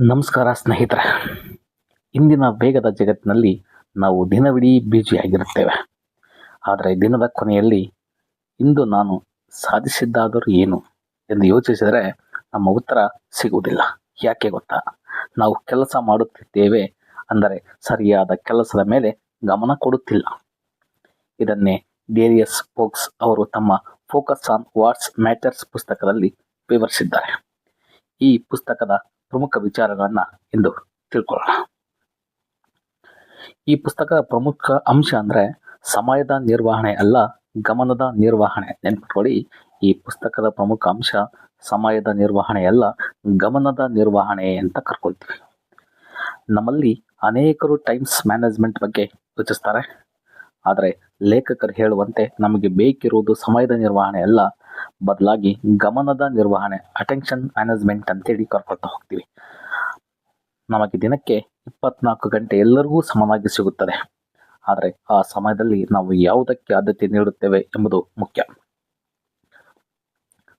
ನಮಸ್ಕಾರ ಸ್ನೇಹಿತರೆ. ಇಂದಿನ ವೇಗದ ಜಗತ್ತಿನಲ್ಲಿ ನಾವು ದಿನವಿಡೀ ಬ್ಯುಸಿಯಾಗಿರುತ್ತೇವೆ. ಆದರೆ ದಿನದ ಕೊನೆಯಲ್ಲಿ ಇಂದು ನಾನು ಸಾಧಿಸಿದ್ದಾದರೂ ಏನು ಎಂದು ಯೋಚಿಸಿದರೆ ನಮ್ಮ ಉತ್ತರ ಸಿಗುವುದಿಲ್ಲ. ಯಾಕೆ ಗೊತ್ತಾ? ನಾವು ಕೆಲಸ ಮಾಡುತ್ತಿದ್ದೇವೆ ಅಂದರೆ ಸರಿಯಾದ ಕೆಲಸದ ಮೇಲೆ ಗಮನ ಕೊಡುತ್ತಿಲ್ಲ. ಇದನ್ನೇ ಡೇರಿಯಸ್ ಫೋಕ್ಸ್ ಅವರು ತಮ್ಮ ಫೋಕಸ್ ಆನ್ ವಾಟ್ಸ್ ಮ್ಯಾಟರ್ಸ್ ಪುಸ್ತಕದಲ್ಲಿ ವಿವರಿಸಿದ್ದಾರೆ. ಈ ಪುಸ್ತಕದ ಪ್ರಮುಖ ವಿಚಾರಗಳನ್ನು ಇಂದು ತಿಳ್ಕೊಳ್ಳೋಣ. ಈ ಪುಸ್ತಕದ ಪ್ರಮುಖ ಅಂಶ ಅಂದರೆ ಸಮಯದ ನಿರ್ವಹಣೆ ಅಲ್ಲ, ಗಮನದ ನಿರ್ವಹಣೆ. ನೆನಪಿಟ್ಕೊಳ್ಳಿ, ಈ ಪುಸ್ತಕದ ಪ್ರಮುಖ ಅಂಶ ಸಮಯದ ನಿರ್ವಹಣೆ ಅಲ್ಲ, ಗಮನದ ನಿರ್ವಹಣೆ ಅಂತ ಕರ್ಕೊಳ್ತೀವಿ. ನಮ್ಮಲ್ಲಿ ಅನೇಕರು ಟೈಮ್ಸ್ ಮ್ಯಾನೇಜ್ಮೆಂಟ್ ಬಗ್ಗೆ ಯೋಚಿಸ್ತಾರೆ. ಆದರೆ ಲೇಖಕರು ಹೇಳುವಂತೆ ನಮಗೆ ಬೇಕಿರುವುದು ಸಮಯದ ನಿರ್ವಹಣೆ ಅಲ್ಲ, ಬದಲಾಗಿ ಗಮನದ ನಿರ್ವಹಣೆ, ಅಟೆನ್ಷನ್ ಮ್ಯಾನೇಜ್ಮೆಂಟ್ ಅಂತೇಳಿ ಕರ್ಕೊಳ್ತಾ ಹೋಗ್ತೀವಿ. ನಮಗೆ ದಿನಕ್ಕೆ 24 ಗಂಟೆ ಎಲ್ಲರಿಗೂ ಸಮನಾಗಿ ಸಿಗುತ್ತದೆ. ಆದರೆ ಆ ಸಮಯದಲ್ಲಿ ನಾವು ಯಾವುದಕ್ಕೆ ಆದ್ಯತೆ ನೀಡುತ್ತೇವೆ ಎಂಬುದು ಮುಖ್ಯ.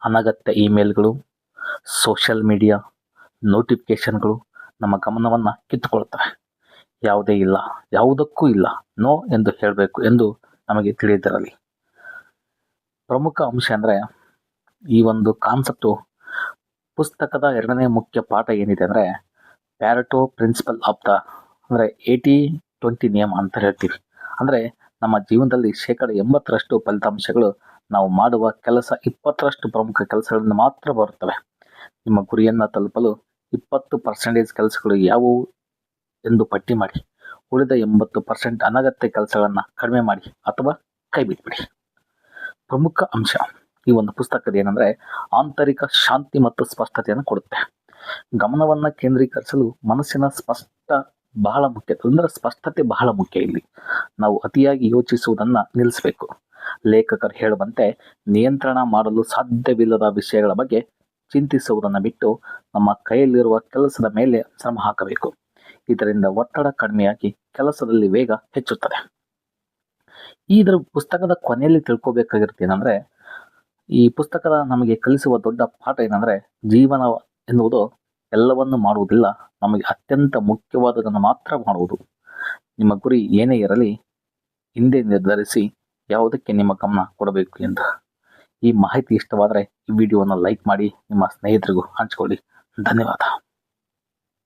ಅನಗತ್ಯ ಇಮೇಲ್ಗಳು, ಸೋಷಿಯಲ್ ಮೀಡಿಯಾ, ನೋಟಿಫಿಕೇಶನ್ಗಳು ನಮ್ಮ ಗಮನವನ್ನು ಕಿತ್ತುಕೊಳ್ತವೆ. ಯಾವುದೇ ಇಲ್ಲ, ಯಾವುದಕ್ಕೂ ಇಲ್ಲ, ನೋ ಎಂದು ಹೇಳಬೇಕು ಎಂದು ನಮಗೆ ತಿಳಿದಿರಲಿ. ಪ್ರಮುಖ ಅಂಶ ಅಂದರೆ ಈ ಒಂದು ಕಾನ್ಸೆಪ್ಟು ಪುಸ್ತಕದ ಎರಡನೇ ಮುಖ್ಯ ಪಾಠ ಏನಿದೆ ಅಂದರೆ ಪ್ಯಾರೆಟೋ ಪ್ರಿನ್ಸಿಪಲ್ ಆಫ್ ದ ಅಂದರೆ 80-20 ನಿಯಮ ಅಂತ ಹೇಳ್ತೀವಿ. ಅಂದರೆ ನಮ್ಮ ಜೀವನದಲ್ಲಿ 80% ಫಲಿತಾಂಶಗಳು ನಾವು ಮಾಡುವ ಕೆಲಸ 20% ಪ್ರಮುಖ ಕೆಲಸಗಳಿಂದ ಮಾತ್ರ ಬರುತ್ತವೆ. ನಿಮ್ಮ ಗುರಿಯನ್ನು ತಲುಪಲು 20% ಕೆಲಸಗಳು ಯಾವುವು ಎಂದು ಪಟ್ಟಿ ಮಾಡಿ, ಉಳಿದ 80% ಅನಗತ್ಯ ಕೆಲಸಗಳನ್ನು ಕಡಿಮೆ ಮಾಡಿ ಅಥವಾ ಕೈ ಬಿಟ್ಬಿಡಿ. ಪ್ರಮುಖ ಅಂಶ ಈ ಒಂದು ಪುಸ್ತಕದ ಏನಂದರೆ ಆಂತರಿಕ ಶಾಂತಿ ಮತ್ತು ಸ್ಪಷ್ಟತೆಯನ್ನು ಕೊಡುತ್ತೆ. ಗಮನವನ್ನು ಕೇಂದ್ರೀಕರಿಸಲು ಮನಸ್ಸಿನ ಸ್ಪಷ್ಟತೆ ಬಹಳ ಮುಖ್ಯ. ಇಲ್ಲಿ ನಾವು ಅತಿಯಾಗಿ ಯೋಚಿಸುವುದನ್ನು ನಿಲ್ಲಿಸಬೇಕು. ಲೇಖಕರು ಹೇಳುವಂತೆ ನಿಯಂತ್ರಣ ಮಾಡಲು ಸಾಧ್ಯವಿಲ್ಲದ ವಿಷಯಗಳ ಬಗ್ಗೆ ಚಿಂತಿಸುವುದನ್ನು ಬಿಟ್ಟು ನಮ್ಮ ಕೈಯಲ್ಲಿರುವ ಕೆಲಸದ ಮೇಲೆ ಶ್ರಮ ಹಾಕಬೇಕು. ಇದರಿಂದ ಒತ್ತಡ ಕಡಿಮೆಯಾಗಿ ಕೆಲಸದಲ್ಲಿ ವೇಗ ಹೆಚ್ಚುತ್ತದೆ. ಇದರ ಪುಸ್ತಕದ ಕೊನೆಯಲ್ಲಿ ತಿಳ್ಕೋಬೇಕಾಗಿರ್ತೇನೆಂದರೆ ಈ ಪುಸ್ತಕದ ನಮಗೆ ಕಲಿಸುವ ದೊಡ್ಡ ಪಾಠ ಏನಂದರೆ ಜೀವನ ಎನ್ನುವುದು ಎಲ್ಲವನ್ನು ಮಾಡುವುದಿಲ್ಲ, ನಮಗೆ ಅತ್ಯಂತ ಮುಖ್ಯವಾದದನ್ನು ಮಾತ್ರ ಮಾಡುವುದು. ನಿಮ್ಮ ಗುರಿ ಏನೇ ಇರಲಿ, ಹಿಂದೆ ನಿರ್ಧರಿಸಿ ಯಾವುದಕ್ಕೆ ನಿಮ್ಮ ಗಮನ ಕೊಡಬೇಕು ಎಂದು. ಈ ಮಾಹಿತಿ ಇಷ್ಟವಾದರೆ ಈ ವಿಡಿಯೋವನ್ನು ಲೈಕ್ ಮಾಡಿ, ನಿಮ್ಮ ಸ್ನೇಹಿತರಿಗೂ ಹಂಚಿಕೊಳ್ಳಿ. ಧನ್ಯವಾದ.